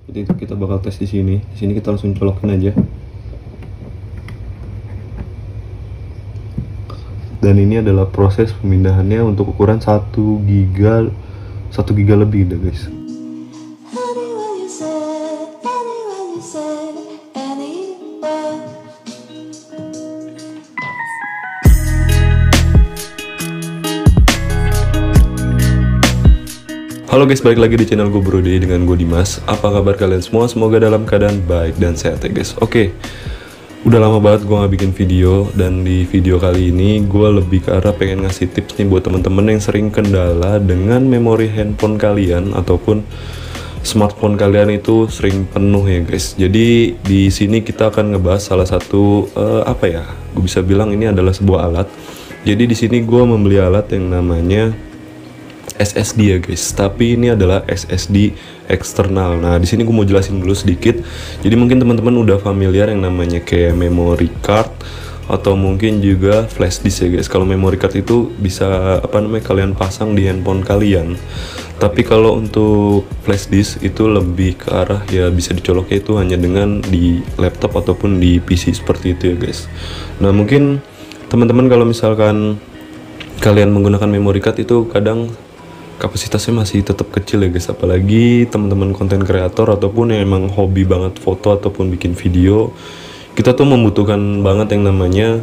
Jadi itu kita bakal tes di sini. Di sini kita langsung colokin aja. Dan ini adalah proses pemindahannya untuk ukuran 1 giga lebih dah guys. Halo guys, balik lagi di channel gue Brody dengan gue Dimas. Apa kabar kalian semua? Semoga dalam keadaan baik dan sehat ya guys. Oke, udah lama banget gue gak bikin video. Dan di video kali ini gue lebih ke arah pengen ngasih tips nih buat temen-temen yang sering kendala dengan memori handphone kalian ataupun smartphone kalian itu sering penuh ya guys. Jadi di sini kita akan ngebahas salah satu gue bisa bilang ini adalah sebuah alat. Jadi di sini gue membeli alat yang namanya SSD ya guys, tapi ini adalah SSD eksternal. Nah di sini gue mau jelasin dulu sedikit. Jadi mungkin teman-teman udah familiar yang namanya kayak memory card atau mungkin juga flash disk ya guys. Kalau memory card itu bisa kalian pasang di handphone kalian. Tapi kalau untuk flash disk itu lebih ke arah ya bisa dicoloknya itu hanya dengan di laptop ataupun di PC seperti itu ya guys. Nah mungkin teman-teman kalau misalkan kalian menggunakan memory card itu kadang kapasitasnya masih tetap kecil ya guys, apalagi teman-teman konten kreator ataupun yang emang hobi banget foto ataupun bikin video. Kita tuh membutuhkan banget yang namanya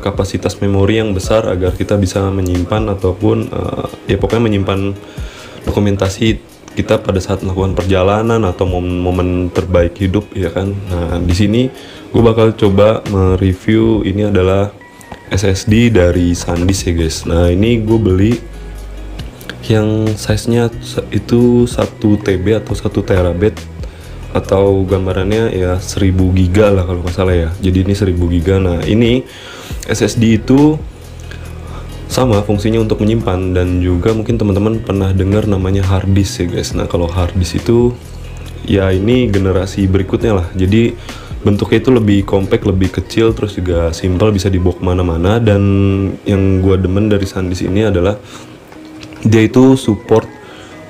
kapasitas memori yang besar agar kita bisa menyimpan ataupun pokoknya menyimpan dokumentasi kita pada saat melakukan perjalanan atau momen-momen terbaik hidup ya kan. Nah di sini gue bakal coba mereview ini adalah SSD dari SanDisk ya guys. Nah ini gue beli yang size-nya itu 1 TB atau 1 terabyte atau gambarannya ya 1000 giga lah kalau nggak salah ya. Jadi ini 1000 giga. Nah ini SSD itu sama fungsinya untuk menyimpan, dan juga mungkin teman-teman pernah dengar namanya hard disk ya guys. Nah kalau hard disk itu ya ini generasi berikutnya lah. Jadi bentuknya itu lebih compact, lebih kecil, terus juga simple, bisa dibawa kemana-mana. Dan yang gua demen dari SanDisk ini adalah dia itu support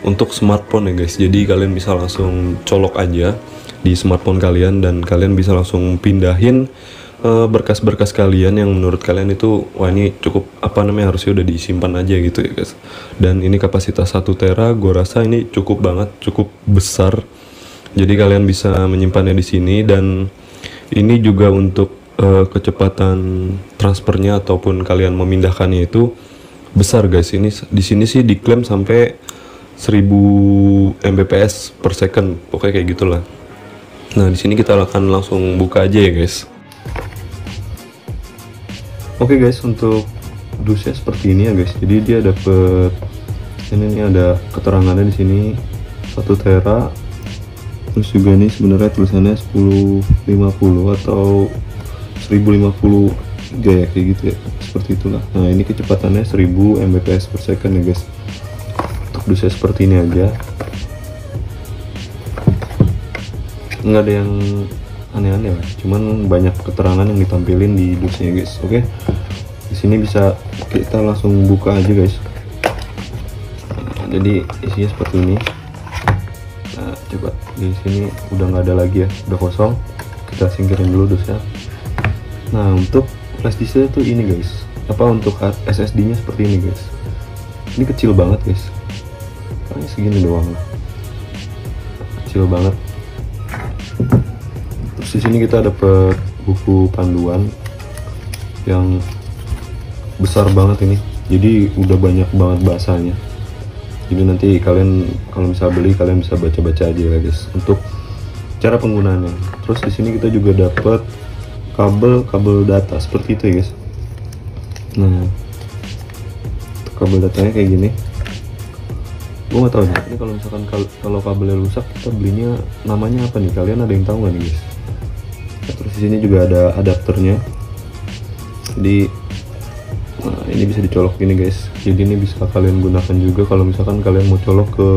untuk smartphone ya guys. Jadi kalian bisa langsung colok aja di smartphone kalian dan kalian bisa langsung pindahin berkas-berkas kalian yang menurut kalian itu wah ini cukup harusnya udah disimpan aja gitu ya guys. Dan ini kapasitas 1 tera, gue rasa ini cukup banget, cukup besar. Jadi kalian bisa menyimpannya di sini, dan ini juga untuk kecepatan transfernya ataupun kalian memindahkannya itu besar guys. Ini di sini sih diklaim sampai 1000 Mbps per second, pokoknya kayak gitulah. Nah di sini kita akan langsung buka aja ya guys. Oke guys, untuk dusnya seperti ini ya guys. Jadi dia dapet ini ada keterangannya di sini 1 tera. Terus juga ini sebenarnya tulisannya 1050 atau 1050 kayak gitu ya, seperti itulah. Nah ini kecepatannya 1000 Mbps per second ya guys. Untuk dusnya seperti ini aja, nggak ada yang aneh-aneh lah, cuman banyak keterangan yang ditampilin di dusnya guys. Oke, di sini bisa kita langsung buka aja guys. Nah, jadi isinya seperti ini. Nah coba di sini udah nggak ada lagi ya, udah kosong. Kita singkirin dulu dusnya. Nah untuk flash disknya tuh ini guys, untuk SSD nya seperti ini guys. Ini kecil banget guys, paling segini doang lah, kecil banget. Terus di sini kita dapet buku panduan yang besar banget ini, jadi udah banyak banget bahasanya. Jadi nanti kalian kalau bisa beli, kalian bisa baca-baca aja ya guys untuk cara penggunaannya. Terus di sini kita juga dapet kabel data seperti itu ya guys. Nah kabel datanya kayak gini. Gue nggak tahu nih, ini kalau misalkan kalau kabelnya rusak kita belinya namanya apa nih, kalian ada yang tahu nggak nih guys? Nah, terus di sini juga ada adapternya. Jadi nah, ini bisa dicolok gini guys. Jadi ini bisa kalian gunakan juga kalau misalkan kalian mau colok ke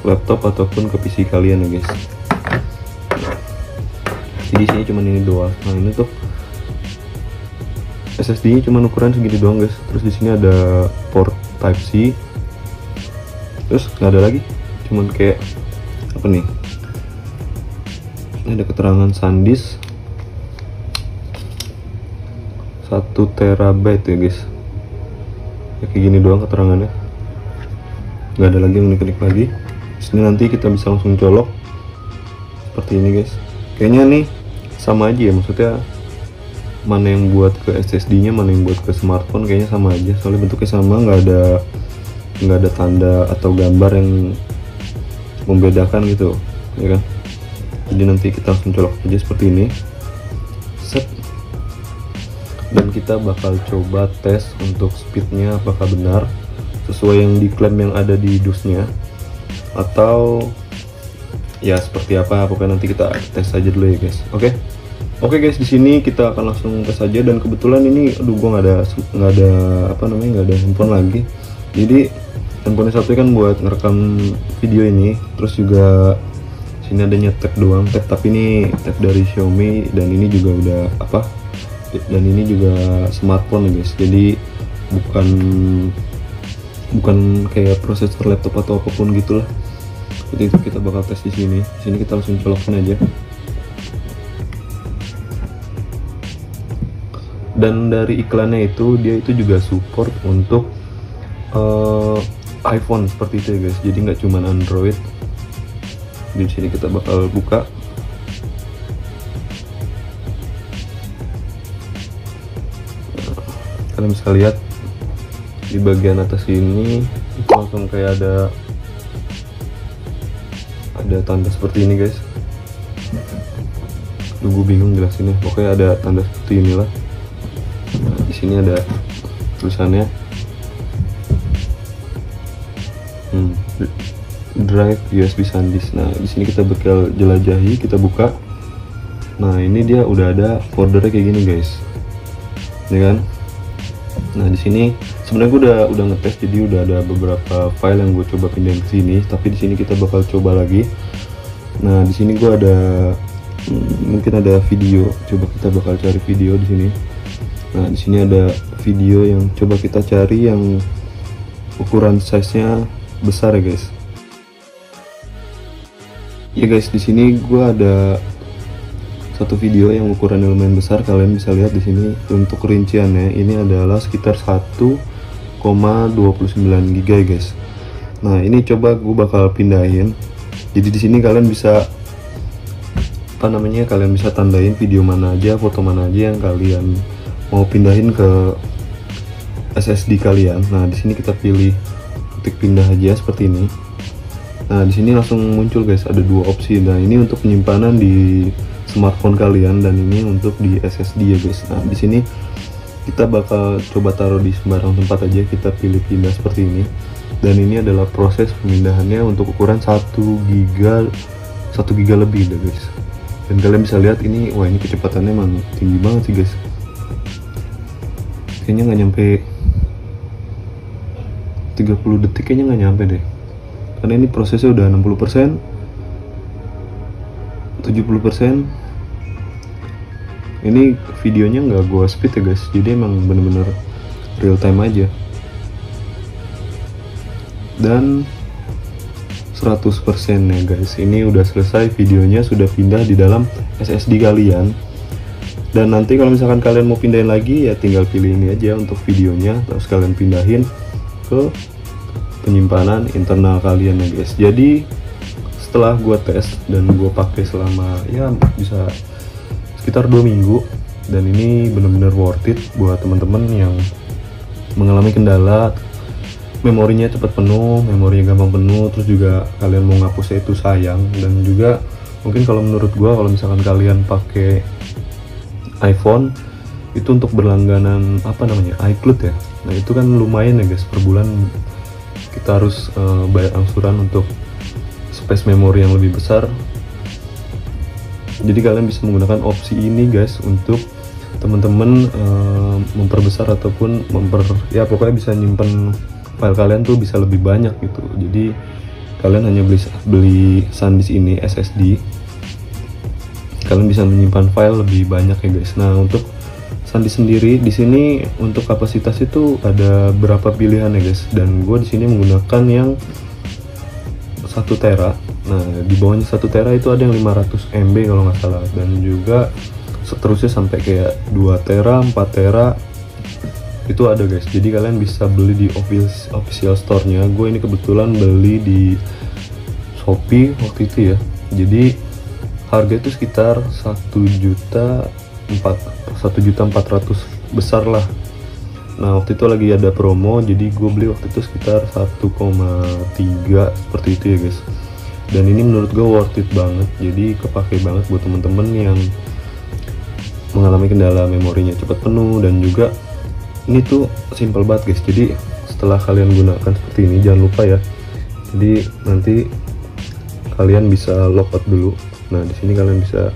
laptop ataupun ke PC kalian ya guys. Jadi sini cuma ini doang. Nah ini tuh SSD nya cuma ukuran segini doang guys. Terus di sini ada port Type C. Terus nggak ada lagi, cuman kayak apa nih, ini ada keterangan SanDisk 1 terabyte ya guys ya, kayak gini doang keterangannya, nggak ada lagi unik-unik lagi. Sini nanti kita bisa langsung colok seperti ini guys. Kayaknya nih sama aja ya, maksudnya mana yang buat ke SSD nya, mana yang buat ke smartphone, kayaknya sama aja, soalnya bentuknya sama, nggak ada tanda atau gambar yang membedakan gitu ya kan. Jadi nanti kita langsung colok aja seperti ini, set. Dan kita bakal coba tes untuk speednya apakah benar sesuai yang diklaim yang ada di dusnya, atau ya seperti apa, pokoknya nanti kita tes aja dulu ya guys. Oke guys, di sini kita akan langsung tes aja. Dan kebetulan ini aduh gua nggak ada handphone lagi, jadi handphone satu kan buat ngerekam video ini, terus juga sini adanya tab doang, tapi ini tab dari Xiaomi, dan ini juga udah dan ini juga smartphone ya guys, jadi bukan kayak prosesor laptop atau apapun gitulah. Jadi itu kita bakal tes di sini. Kita langsung colokin aja. Dan dari iklannya itu, dia itu juga support untuk iPhone seperti itu ya guys, jadi nggak cuma Android. Di sini kita bakal buka. Kalian bisa lihat di bagian atas ini itu langsung kayak ada tanda seperti ini guys. Gue bingung jelasinnya, pokoknya ada tanda seperti inilah. Nah, di sini ada tulisannya Drive USB SanDisk. Nah, di sini kita bakal jelajahi, kita buka. Nah, ini dia udah ada foldernya kayak gini guys, ya kan. Nah, di sini sebenarnya gue udah ngetes, jadi udah ada beberapa file yang gue coba pindahin ke sini, tapi di sini kita bakal coba lagi. Nah, di sini gue ada mungkin ada video, coba kita bakal cari video di sini. Nah, di sini ada video yang coba kita cari yang ukuran size-nya besar ya guys. Ya guys, di sini gue ada satu video yang ukurannya lumayan besar, kalian bisa lihat di sini. Untuk rinciannya ini adalah sekitar 1,29 GB guys. Nah, ini coba gue bakal pindahin. Jadi di sini kalian bisa kalian bisa tandain video mana aja, foto mana aja yang kalian mau pindahin ke SSD kalian. Nah, di sini kita pilih ketik pindah aja seperti ini. Nah, di sini langsung muncul guys, ada dua opsi. Nah, ini untuk penyimpanan di smartphone kalian, dan ini untuk di SSD ya guys. Nah, di sini kita bakal coba taruh di sembarang tempat aja, kita pilih pindah seperti ini. Dan ini adalah proses pemindahannya untuk ukuran 1 GB lebih deh guys. Dan kalian bisa lihat ini, wah ini kecepatannya emang tinggi banget sih guys. Kayaknya nggak nyampe 30 detik, kayaknya nggak nyampe deh, karena ini prosesnya udah 60%, 70%. Ini videonya nggak gua speed ya guys, jadi emang bener-bener real time aja. Dan 100% ya guys, ini udah selesai videonya, sudah pindah di dalam SSD kalian. Dan nanti kalau misalkan kalian mau pindahin lagi, ya tinggal pilih ini aja untuk videonya, terus kalian pindahin ke penyimpanan internal kalian ya guys. Jadi setelah gua tes dan gua pakai selama ya bisa sekitar 2 minggu, dan ini bener-bener worth it buat teman-teman yang mengalami kendala memorinya cepat penuh, memorinya gampang penuh, terus juga kalian mau ngapusnya itu sayang. Dan juga mungkin kalau menurut gua, kalau misalkan kalian pakai iPhone itu untuk berlangganan iCloud ya, nah itu kan lumayan ya guys, per bulan kita harus bayar angsuran untuk space memori yang lebih besar. Jadi kalian bisa menggunakan opsi ini guys untuk teman-teman memperbesar ataupun pokoknya bisa nyimpen file kalian tuh bisa lebih banyak gitu. Jadi kalian hanya beli SanDisk ini SSD, kalian bisa menyimpan file lebih banyak ya guys. Nah, untuk SanDisk sendiri di sini untuk kapasitas itu ada berapa pilihan ya guys, dan gue di sini menggunakan yang 1 tera. Nah di bawahnya 1 tera itu ada yang 500 MB kalau nggak salah, dan juga seterusnya sampai kayak 2 tera 4 tera itu ada guys. Jadi kalian bisa beli di official store-nya. Gue ini kebetulan beli di Shopee waktu itu ya. Jadi harga itu sekitar 1.400.000 besar lah. Nah waktu itu lagi ada promo, jadi gue beli waktu itu sekitar 1,3 seperti itu ya guys. Dan ini menurut gue worth it banget, jadi kepake banget buat temen-temen yang mengalami kendala memorinya cepat penuh. Dan juga ini tuh simple banget guys. Jadi setelah kalian gunakan seperti ini, jangan lupa ya, jadi nanti kalian bisa logout dulu. Nah di sini kalian bisa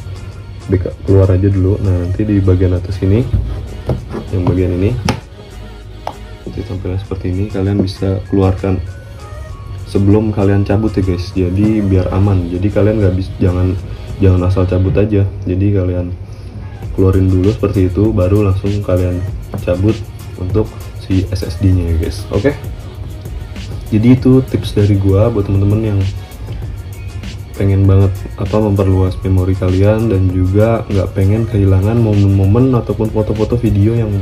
backup, keluar aja dulu. Nah nanti di bagian atas ini, yang bagian ini, jadi tampilan seperti ini, kalian bisa keluarkan sebelum kalian cabut ya guys. Jadi biar aman, jadi kalian nggak bisa, jangan asal cabut aja. Jadi kalian keluarin dulu seperti itu, baru langsung kalian cabut untuk si SSD nya ya guys. Oke, jadi itu tips dari gua buat temen-temen yang pengen banget memperluas memori kalian, dan juga nggak pengen kehilangan momen-momen ataupun foto-foto video yang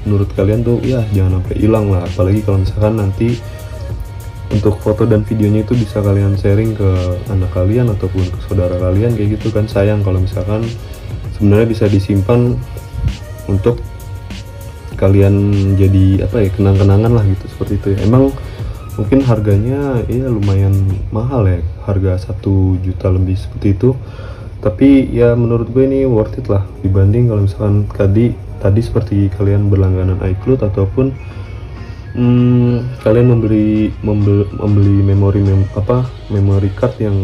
menurut kalian tuh ya jangan sampai hilang lah. Apalagi kalau misalkan nanti untuk foto dan videonya itu bisa kalian sharing ke anak kalian ataupun ke saudara kalian kayak gitu kan. Sayang kalau misalkan sebenarnya bisa disimpan untuk kalian jadi kenang-kenangan lah gitu, seperti itu ya. Emang mungkin harganya ya lumayan mahal ya, harga 1 juta lebih seperti itu, tapi ya menurut gue ini worth it lah dibanding kalau misalkan tadi seperti kalian berlangganan iCloud ataupun kalian membeli memory card yang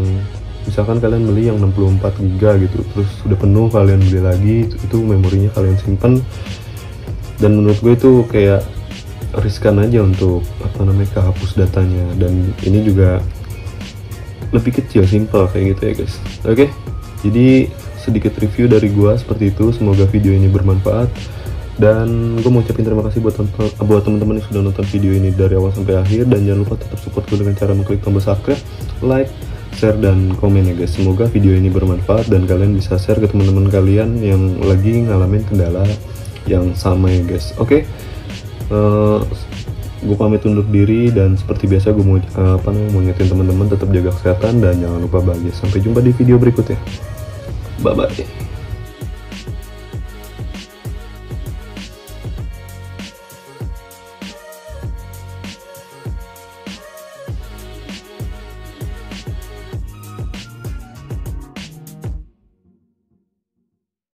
misalkan kalian beli yang 64 GB gitu, terus sudah penuh kalian beli lagi, itu memorinya kalian simpan. Dan menurut gue itu kayak riskan aja untuk kehapus datanya. Dan ini juga lebih kecil, simple kayak gitu ya guys. Oke, jadi sedikit review dari gua seperti itu. Semoga video ini bermanfaat, dan gue mau ucapin terima kasih buat teman-teman yang sudah nonton video ini dari awal sampai akhir. Dan jangan lupa tetap support gue dengan cara mengklik tombol subscribe, like, share, dan komen ya guys. Semoga video ini bermanfaat dan kalian bisa share ke teman-teman kalian yang lagi ngalamin kendala yang sama ya guys. Oke, gue pamit undur diri, dan seperti biasa gue mau ngingetin teman-teman tetap jaga kesehatan dan jangan lupa bahagia. Sampai jumpa di video berikutnya. Bye bye.